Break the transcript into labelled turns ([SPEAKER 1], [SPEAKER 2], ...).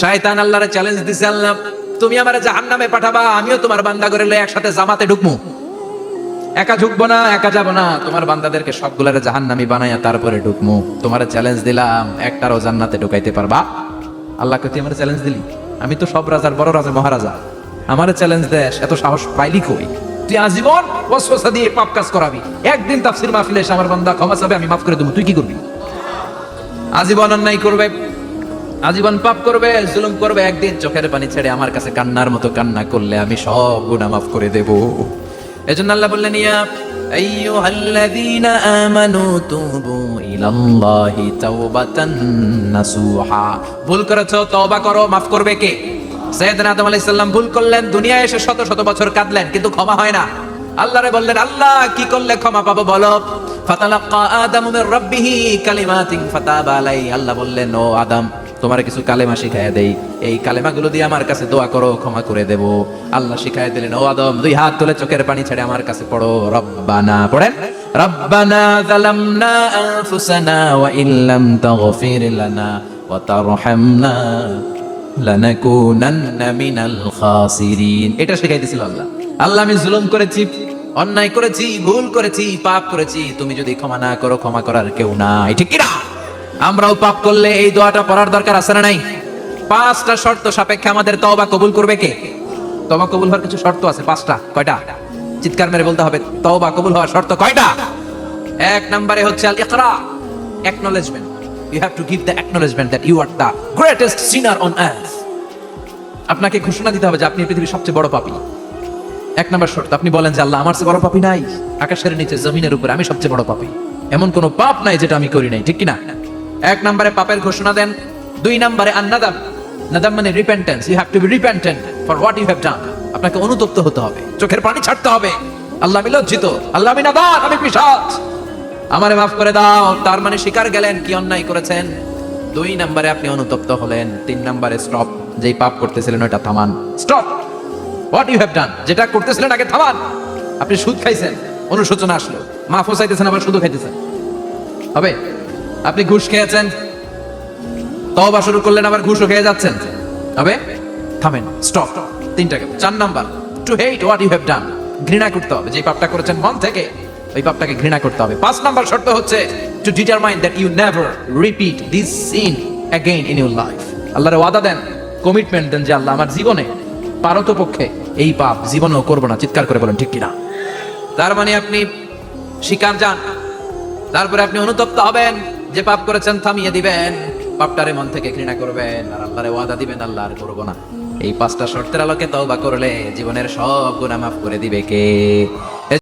[SPEAKER 1] শয়তান আল্লাহরে চ্যালেঞ্জ দিছে, আল্লাহ তুমি আমারে জাহান্নামে পাঠাবা, আমিও তোমার বান্দা করে লয়ে একসাথে জামাতে ঢুকমু। একা ঢুকবো না, একা যাবো না, তোমার বান্দাদেরকে সবগুলারে জাহান্নামী বানাইয়া তারপরে ঢুকমু। তোমার চ্যালেঞ্জ দিলাম, একটারও জান্নাতে ঢুকাইতে পারবা? আল্লাহকে তুই আমার চ্যালেঞ্জ দিলি? আমি তো সব রাজার বড় রাজা, মহারাজা, আমারে চ্যালেঞ্জ দেশ, এত সাহস পাইলি কই? তুই আজীবন ওয়াসওয়াসা দিয়ে পাপ কাজ করাবি, একদিন তাফসীর মাহফিলে এসে আমার বান্দা ক্ষমা চাবে, আমি মাফ করে দেবো, তুই কি করবি? আজীবন অন্যায় করবে, আজীবন পাপ করবে, জুলুম করবে, একদিন চোখের পানি ছেড়ে আমার কাছে কান্নার মতো কান্না করলে আমি সব গুনাহ মাফ করে দেব। এজন্য আল্লাহ বললেন, ইয়া আইয়ুহাল্লাযীনা আমানু তুবু ইলাল্লাহি তাওবাতান নাসুহা। ভুল করেছো, তওবা করো, মাফ করবে কে? সাইয়েদনা আদম আলাইহিস সালাম ভুল করলেন, দুনিয়ায় এসে শত শত বছর কাঁদলেন, কিন্তু ক্ষমা হয় না। আল্লাহরে বললেন, আল্লাহ কি করলে ক্ষমা পাবো বলো? ফাতালাক্কা আদামু মির রাব্বিহি কালিমাতিন ফাতাবা আলাইহি। আল্লাহ বললেন, ও আদম, তোমার কিছু কালেমা শিখাইয়া দেই, এই কালেমাগুলো দিয়ে আমার কাছে দোয়া করো, ক্ষমা করে দেব। আল্লাহ শিখাইয়া দিলেন, ও আদম, দুই হাত তুলে চোখের পানি ছেড়ে আমার কাছে পড়ো, রব্বানা পড়েন, রব্বানা যালামনা আনফুসানা ওয়া ইল্লাম তাগফির লানা ওয়া তারহামনা লানাকুনান্না মিনাল খাসিরিন। এটা শিখাই দিয়েছিল আল্লাহ। আল্লাহ, আমি জুলুম করেছি, অন্যায় করেছি, ভুল করেছি, পাপ করেছি, তুমি যদি ক্ষমা না করো, ক্ষমা করার কেউ নাই, ঠিক কি না? আমরাও পাপ করলে এই দোয়াটা পড়ার দরকার আছে না নাই? 5টা শর্ত সাপেক্ষে আমাদের তওবা কবুল করবে কে? তওবা কবুল হওয়ার কিছু শর্ত আছে, 5টা। কয়টা? চিৎকার মেরে বলতে হবে, তওবা কবুল হওয়ার শর্ত কয়টা? 1 নম্বরে হচ্ছে আল ইকরা, acknowledgement. You have to give the acknowledgement that you are the greatest sinner on earth. আপনাকে ঘোষণা দিতে হবে যে আপনি পৃথিবীর সবচেয়ে বড় পাপী। 1 নম্বর শর্ত, আপনি বলেন যে আল্লাহ, আমার চেয়ে বড় পাপী নাই, আকাশের নিচে জমিনের উপরে আমি সবচেয়ে বড় পাপী, এমন কোনো পাপ নাই যেটা আমি করি নাই, ঠিক কি না? 1 নম্বরে পাপের ঘোষণা দেন। 2 নম্বরে আন-নাদাম, নাদাম মানে repentance. You have to be repentant for what you have done. আপনাকে অনুতপ্ত হতে হবে, চোখের পানি ছাড়তে হবে। আল্লাহ, আমি লজ্জিত, আল্লাহ আমি নাদান, আমি পিশাচ, আমারে মাফ করে দাও। তার মানে স্বীকার গেলেন কি অন্যায় করেছেন। 2 নম্বরে আপনি অনুতপ্ত হলেন। 3 নম্বরে স্টপ, যেই পাপ করতেছিলেন ওটা থামান, stop what you have done, যেটা করতেছিলেন আগে থামান। আপনি সুদ খাইছেন, অনুশোচনা আসলো, মাফও চাইতেছেন, আবার সুদও খাইতেছেন, হবে? আপনি ঘুষ খেয়েছেন, তওবা শুরু করলেন, আবার ঘুষও খেয়ে যাচ্ছেন, হবে? থামেন, স্টপ। 3টাকে। 4 number, to hate what you have done, ঘৃণা করতে হবে, যে পাপটা করেছেন মন থেকে ওই পাপটাকে ঘৃণা করতে হবে। 5 নাম্বার শর্ত হচ্ছে to determine that you never repeat this sin again in your life. আল্লাহর ওয়াদা দেন, কমিটমেন্ট দেন যে আল্লাহ, আমার জীবনে পারতপক্ষে এই পাপ জীবনেও করবো না। চিৎকার করে বলেন, ঠিক কিনা? তার মানে আপনি স্বীকার যান, তারপরে আপনি অনুতপ্ত হবেন, যে পাপ করেছেন থামিয়ে দিবেন, পাপটারে মন থেকে ঘৃণা করবেন, আর আল্লাহরে ওয়াদা দিবেন, আল্লাহ আর করবো না। এই 5টা শর্তের আলোকে তওবা করলে জীবনের সব গুনাহ মাফ করে দিবে কে?